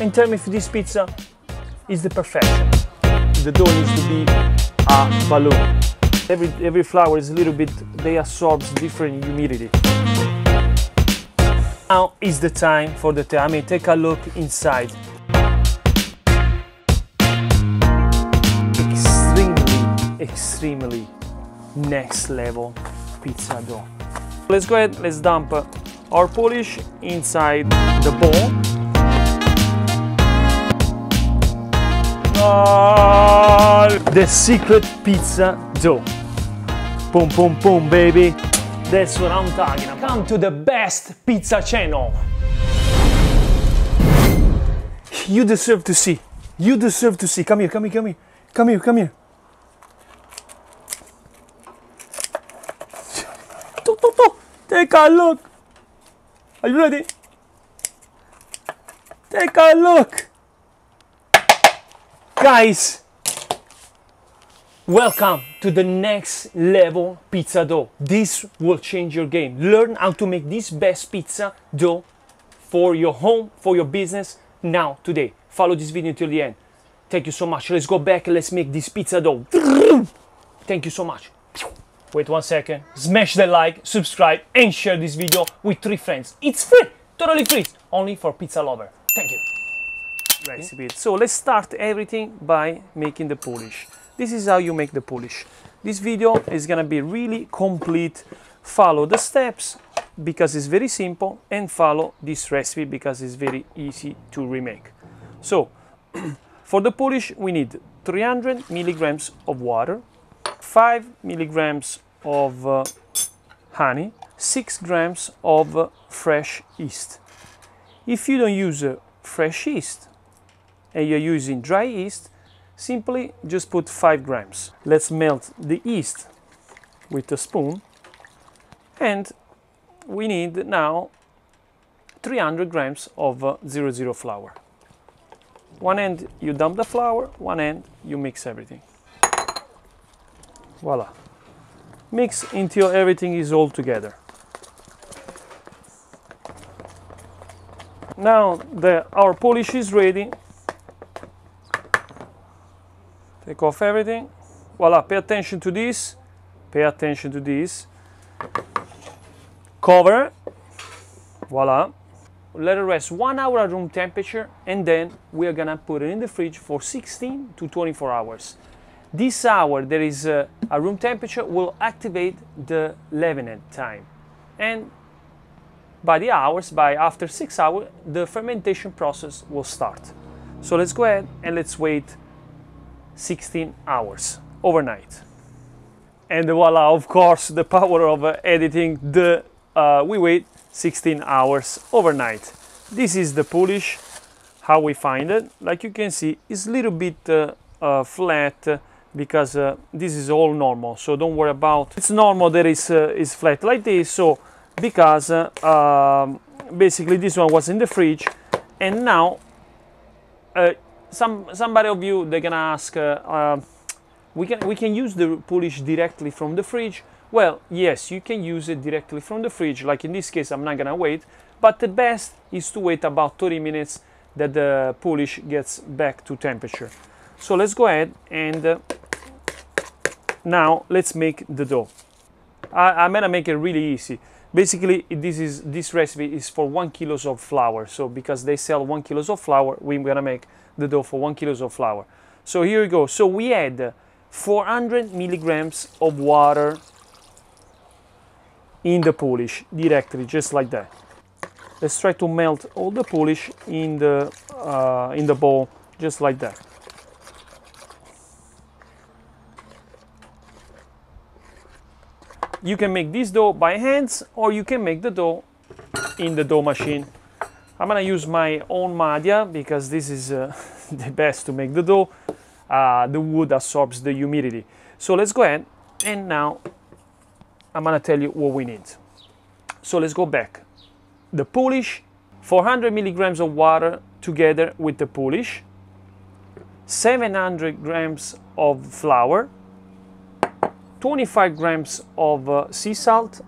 and tell me if this pizza is the perfection. The dough needs to be a balloon. Every flour is a little bit, they absorb different humidity. Now is the time for the taste. I mean, take a look inside. Extremely next level pizza dough. Let's go ahead, let's dump our Polish inside the bowl. The secret pizza dough. Boom, boom, boom, baby. That's what I'm talking about. Come to the best pizza channel. You deserve to see. You deserve to see. Come here, come here, come here. Come here, come here. Take a look. Are you ready? Take a look. Guys, welcome to the next level pizza dough. This will change your game. Learn how to make this best pizza dough for your home, for your business, now, today. Follow this video until the end. Thank you so much. Let's go back and let's make this pizza dough. Thank you so much. Wait 1 second. Smash the like, subscribe, and share this video with 3 friends. It's free, totally free, only for pizza lover. Thank you. Recipe. So let's start everything by making the Polish. This is how you make the Polish. This video is gonna be really complete. Follow the steps because it's very simple, and follow this recipe because it's very easy to remake. So for the Polish we need 300 milligrams of water, 5 milligrams of honey, 6 grams of fresh yeast. If you don't use fresh yeast and you're using dry yeast, simply just put 5 grams. Let's melt the yeast with a spoon, and we need now 300 grams of 00 flour. One end you dump the flour, one end you mix everything. Voila. Mix until everything is all together. Now our Polish is ready. Take off everything. Voila, pay attention to this. Pay attention to this. Cover. Voila. Let it rest 1 hour at room temperature, and then we are gonna put it in the fridge for 16 to 24 hours. This hour there is a room temperature will activate the leavened time, and by the hours, after 6 hours, the fermentation process will start. So let's go ahead and let's wait 16 hours overnight. And voila, of course, the power of editing. We wait 16 hours overnight. This is the Polish, how we find it. Like you can see, it's a little bit flat, because this is all normal, so don't worry about it's normal that is flat like this. So because basically this one was in the fridge, and now somebody of you, they're gonna ask, we can use the Polish directly from the fridge. Well, yes, you can use it directly from the fridge. Like in this case, I'm not gonna wait, but the best is to wait about 30 minutes that the Polish gets back to temperature. So let's go ahead and now let's make the dough. I'm gonna make it really easy. Basically, this recipe is for 1 kilo of flour. So because they sell 1 kilo of flour, we're gonna make the dough for 1 kilo of flour. So here we go. So we add 400 milligrams of water in the Polish directly, just like that. Let's try to melt all the Polish in the bowl, just like that. You can make this dough by hands, or you can make the dough in the dough machine. I'm gonna use my own Madia because this is the best to make the dough. The wood absorbs the humidity. So let's go ahead, and now I'm gonna tell you what we need. So let's go back. The Polish, 400 milligrams of water together with the Polish, 700 grams of flour, 25 grams of sea salt,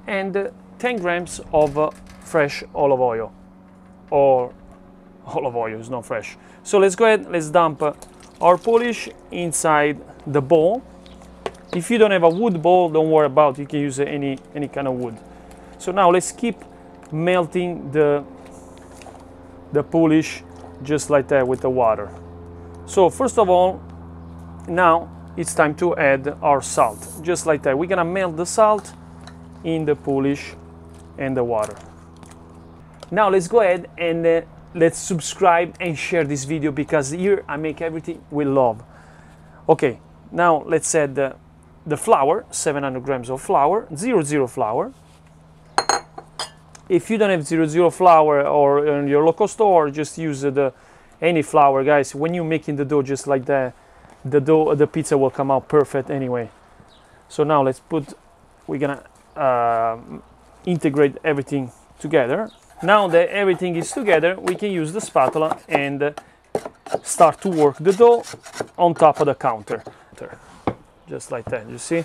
and 10 grams of fresh olive oil or olive oil, it's not fresh. So let's go ahead, let's dump our Polish inside the bowl. If you don't have a wood bowl, don't worry about it, you can use any kind of wood. So now let's keep melting the Polish just like that with the water. So first of all, now it's time to add our salt, just like that. We're gonna melt the salt in the Polish and the water. Now let's go ahead and let's subscribe and share this video, because here I make everything with love. Okay, now let's add the flour, 700 grams of flour, 00 flour. If you don't have 00 flour or in your local store, just use any flour, guys. When you're making the dough just like that, the pizza will come out perfect anyway. So now we're gonna integrate everything together. Now that everything is together, we can use the spatula and start to work the dough on top of the counter. Just like that, you see?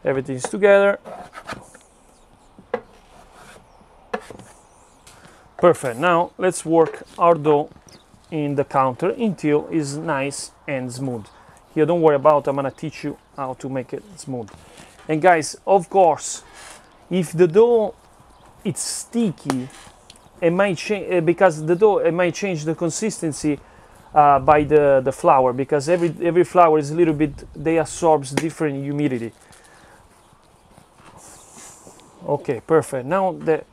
Everything's together. Perfect. Now let's work our dough in the counter until it's nice and smooth. Here, don't worry about it, I'm gonna teach you how to make it smooth. And guys, of course, if the dough it's sticky, it might change because the dough, it might change the consistency by the flour, because every flour is a little bit, they absorbs different humidity. Okay, perfect. Now that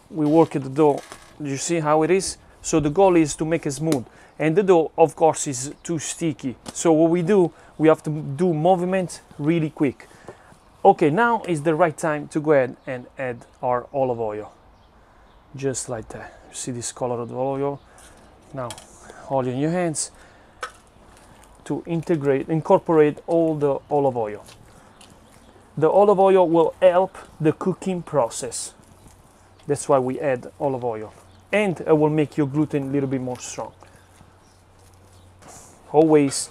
we work the dough, you see how it is? So the goal is to make it smooth, and the dough of course is too sticky. So what we do, we have to do movement really quick. Okay, now is the right time to go ahead and add our olive oil. Just like that. You see this color of the oil? Now, hold it in your hands to incorporate all the olive oil. The olive oil will help the cooking process. That's why we add olive oil. And it will make your gluten a little bit more strong. Always,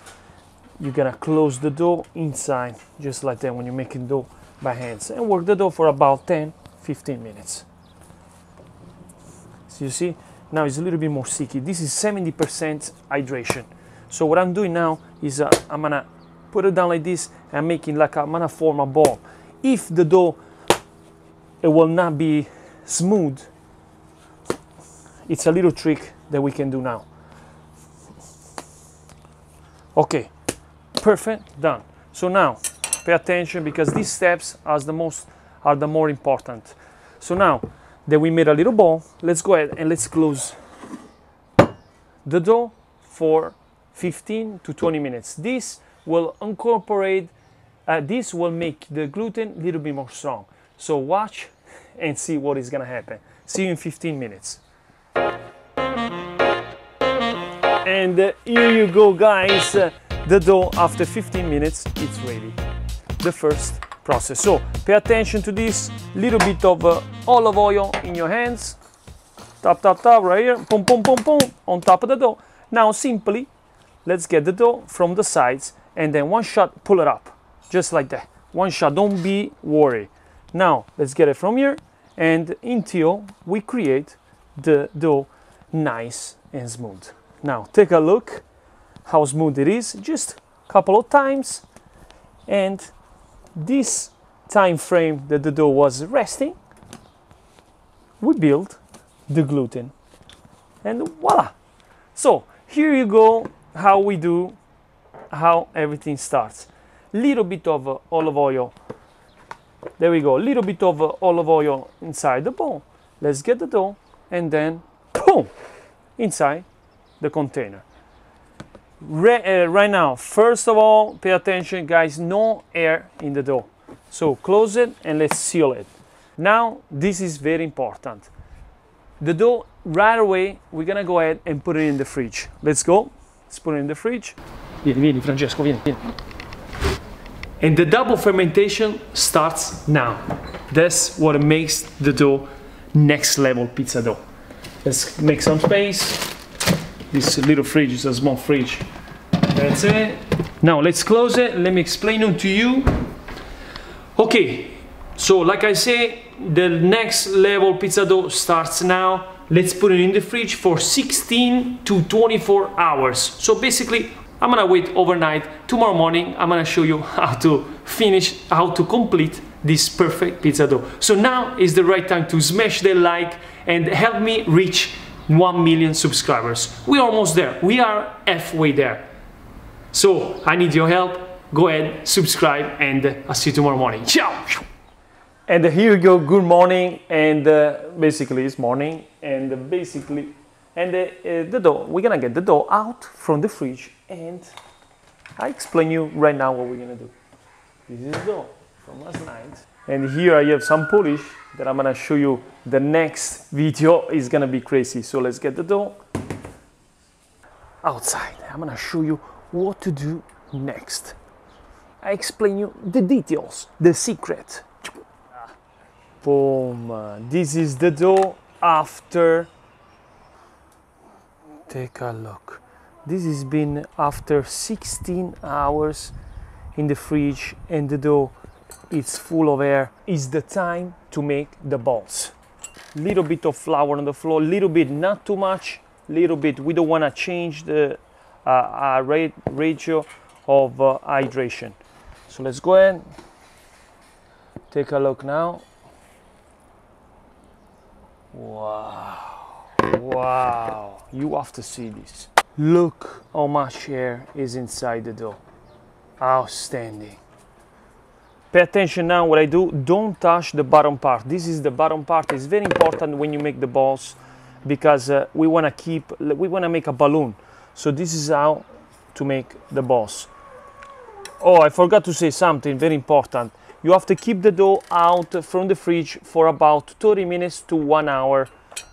you're gonna close the dough inside, just like that when you're making dough by hands. And work the dough for about 10-15 minutes. So you see, now it's a little bit more sticky. This is 70% hydration. So what I'm doing now is I'm gonna put it down like this, and I'm making like I'm gonna form a ball. If the dough, it will not be smooth, it's a little trick that we can do now. Okay, perfect, done. So now, pay attention, because these steps are the more important. So now that we made a little ball, let's go ahead and let's close the dough for 15 to 20 minutes. This will incorporate, this will make the gluten a little bit more strong. So watch and see what is gonna happen. See you in 15 minutes. And here you go, guys. The dough, after 15 minutes, it's ready. The first process. So pay attention to this. Little bit of olive oil in your hands. Tap, tap, tap, right here. Boom, boom, boom, boom, on top of the dough. Now simply, let's get the dough from the sides, and then one shot, pull it up. Just like that. One shot, don't be worried. Now, let's get it from here, and until we create the dough nice and smooth. Now, take a look how smooth it is, just a couple of times, and this time frame that the dough was resting, we build the gluten, and voila. So here you go, how everything starts. Little bit of olive oil. There we go, a little bit of olive oil inside the bowl. Let's get the dough, and then boom, inside the container. Right now, first of all, pay attention, guys, no air in the dough. So close it and let's seal it. Now, this is very important. The dough, right away, we're gonna go ahead and put it in the fridge. Let's go, let's put it in the fridge. Vieni, Francesco, vieni. And the double fermentation starts now. That's what makes the dough next level pizza dough. Let's make some space. This little fridge is a small fridge. That's it. Now let's close it. Let me explain it to you. Okay, So like I say, the next level pizza dough starts now. Let's put it in the fridge for 16 to 24 hours. So basically, I'm gonna wait overnight. Tomorrow morning, I'm gonna show you how to finish, how to complete this perfect pizza dough. So now is the right time to smash the like and help me reach 1 million subscribers. We're almost there. We are halfway there. So I need your help. Go ahead, subscribe, and I'll see you tomorrow morning. Ciao! And here you go, good morning, and basically it's morning, and the dough, we're gonna get the dough out from the fridge, and I explain you right now what we're gonna do. This is dough from last night, and here I have some Polish that I'm gonna show you. The next video is gonna be crazy, so let's get the dough outside. I'm gonna show you what to do next. I explain you the details, the secret. Boom. This is the dough after. Take a look. This has been after 16 hours in the fridge, and the dough is full of air. It's the time to make the balls. Little bit of flour on the floor, little bit, not too much, little bit. We don't want to change the ratio of hydration. So let's go ahead. Take a look now. Wow, wow, you have to see this. Look how much air is inside the dough. Outstanding. Pay attention now what I do. Don't touch the bottom part. This is the bottom part. It's very important when you make the balls, because we want to make a balloon. So this is how to make the balls. Oh, I forgot to say something very important. You have to keep the dough out from the fridge for about 30 minutes to 1 hour,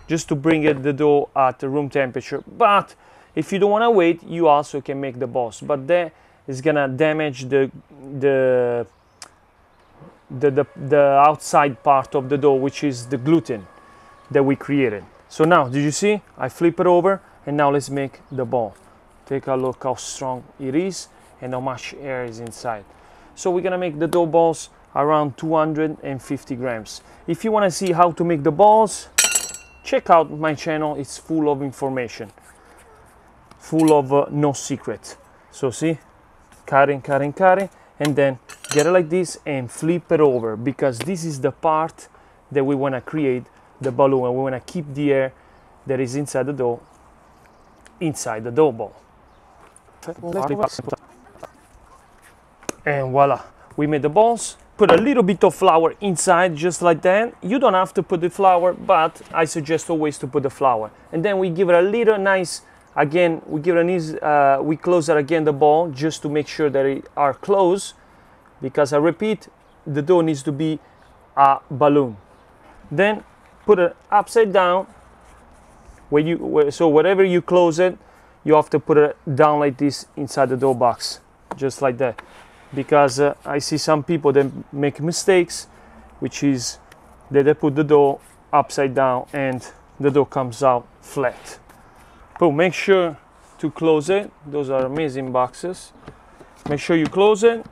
just to bring the dough at room temperature. But if you don't want to wait, you also can make the balls. But that is gonna damage the outside part of the dough, which is the gluten that we created. So now, did you see? I flip it over, and now let's make the ball. Take a look how strong it is and how much air is inside. So we're gonna make the dough balls around 250 grams. If you want to see how to make the balls, check out my channel. It's full of information, full of no secret. So see, cutting, and then get it like this and flip it over, because this is the part that we want to create the balloon, and we want to keep the air that is inside the dough ball. And voila, we made the balls. Put a little bit of flour inside, just like that. You don't have to put the flour, but I suggest always to put the flour. And then we give it a little nice, again, we close it again, the ball, just to make sure that it are closed, because I repeat, the dough needs to be a balloon. Then put it upside down. So wherever you close it, you have to put it down like this inside the dough box, just like that. Because I see some people that make mistakes, which is that they put the dough upside down and the dough comes out flat. But make sure to close it. Those are amazing boxes. Make sure you close it,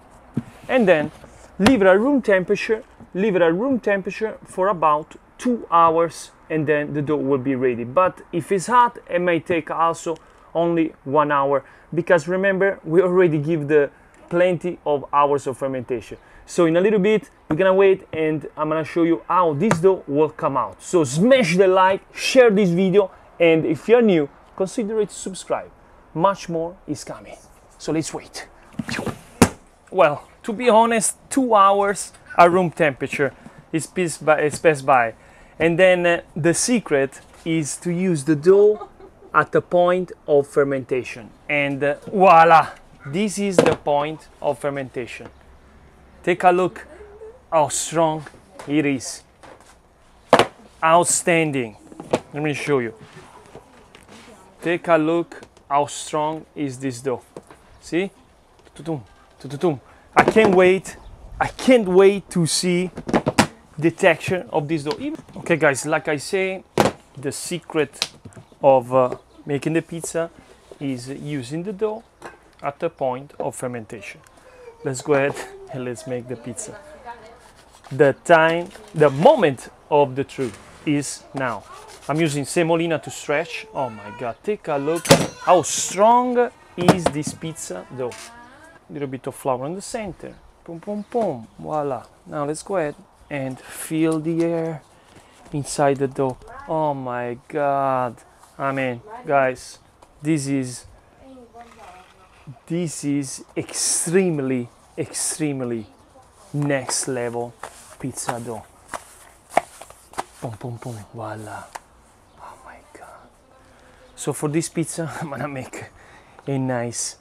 and then leave it at room temperature. Leave it at room temperature for about 2 hours, and then the dough will be ready. But if it's hot, it may take also only 1 hour, because remember, we already give the plenty of hours of fermentation. So in a little bit, we're gonna wait, and I'm gonna show you how this dough will come out. So smash the like, share this video, and if you're new, consider it to subscribe. Much more is coming. So let's wait. Well, to be honest, 2 hours at room temperature is passed by. And then the secret is to use the dough at the point of fermentation. And voila! This is the point of fermentation. Take a look how strong it is. Outstanding. Let me show you. Take a look how strong is this dough. See? I can't wait. I can't wait to see the texture of this dough. Okay guys, like I say, the secret of making the pizza is using the dough at the point of fermentation. Let's go ahead and let's make the pizza. the time, the moment of the truth is now. I'm using semolina to stretch. Oh my God, take a look how strong is this pizza dough. A little bit of flour in the center. Boom, boom, boom, voila. Now let's go ahead and fill the air inside the dough. Oh my God. I mean, guys, this is extremely next level pizza dough. Boom, boom, boom, voila. Oh my God. So for this pizza, I'm gonna make a nice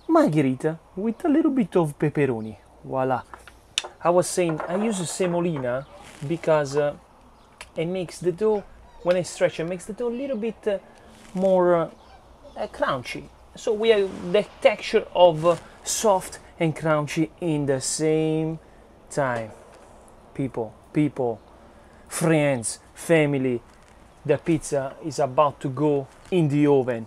margherita with a little bit of pepperoni. Voila. I was saying I use semolina because it makes the dough, when I stretch it, makes the dough a little bit more crunchy. So we have the texture of soft and crunchy in the same time. People, friends, family, the pizza is about to go in the oven.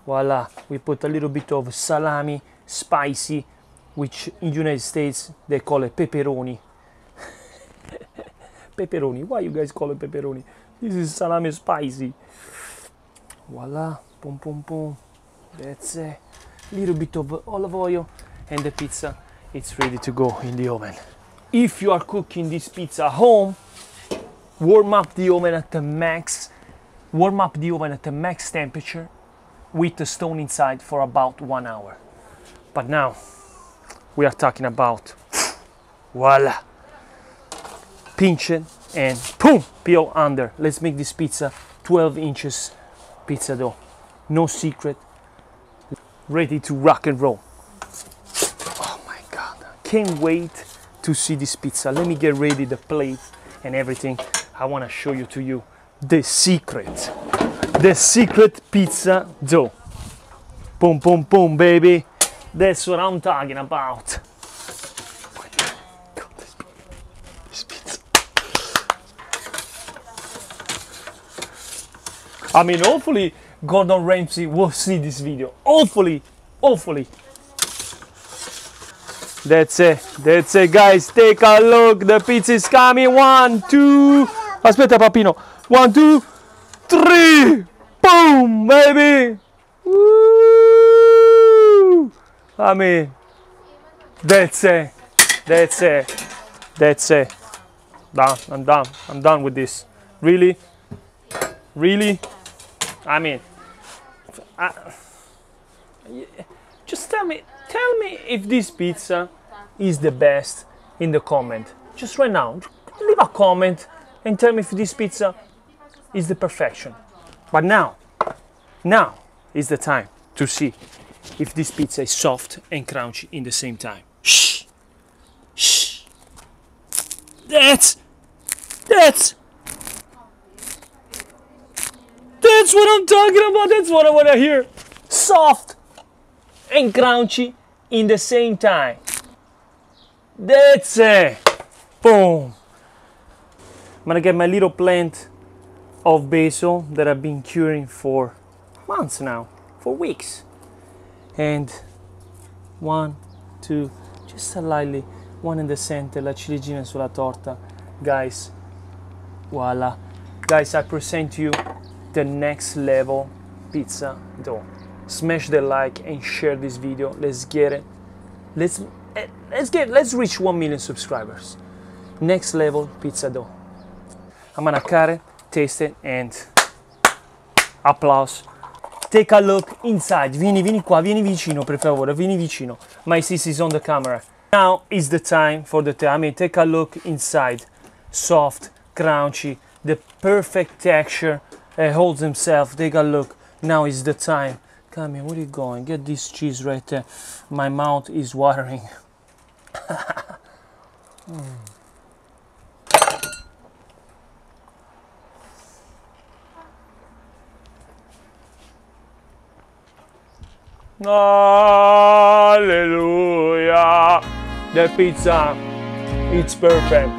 Voila, we put a little bit of salami, spicy, which in the United States they call it pepperoni. Pepperoni, why you guys call it pepperoni? This is salami spicy. Voila, boom, boom, boom. That's a little bit of olive oil and the pizza, it's ready to go in the oven. If you are cooking this pizza at home, warm up the oven at the max. Warm up the oven at the max temperature with the stone inside for about 1 hour. But now we are talking about, voila, pinch it and boom, peel under. Let's make this pizza 12 inches pizza dough. No secret, ready to rock and roll. Oh my God, can't wait to see this pizza. Let me get ready the plate and everything. I want to show you to you the secret pizza dough. Boom, boom, boom, baby. That's what I'm talking about. God, this pizza. I mean, hopefully Gordon Ramsay will see this video. Hopefully. That's it, guys. Take a look. The pizza is coming. 1, 2. Aspetta, Papino. 1, 2, 3. Boom, baby. Woo! I mean, that's it. Done. I'm done with this. Really? I mean, just tell me if this pizza is the best in the comment. Just right now, leave a comment and tell me if this pizza is the perfection. But now is the time to see if this pizza is soft and crunchy in the same time. Shh. That's what I'm talking about. That's what I want to hear. Soft and crunchy in the same time. That's it. Boom. I'm gonna get my little plant of basil that I've been curing for months now, for weeks. And 1, 2, just slightly, 1 in the center, la ciliegina sulla torta. Guys, voila. Guys, I present you the next level pizza dough. Smash the like and share this video. Let's get it. Let's reach 1 million subscribers. Next level pizza dough. I'm gonna cut it, taste it, and applause. Take a look inside. Vieni qua, vieni vicino, per favore, vieni vicino. My sis is on the camera. Now is the time for the I mean, take a look inside. Soft, crunchy, the perfect texture. Holds himself. Take a look. Now is the time. Come here, where are you going? Get this cheese right there. My mouth is watering. Hallelujah. The pizza, it's perfect.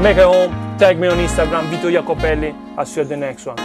Make it home. Tag me on Instagram, Vito Iacopelli. I'll see you at the next one.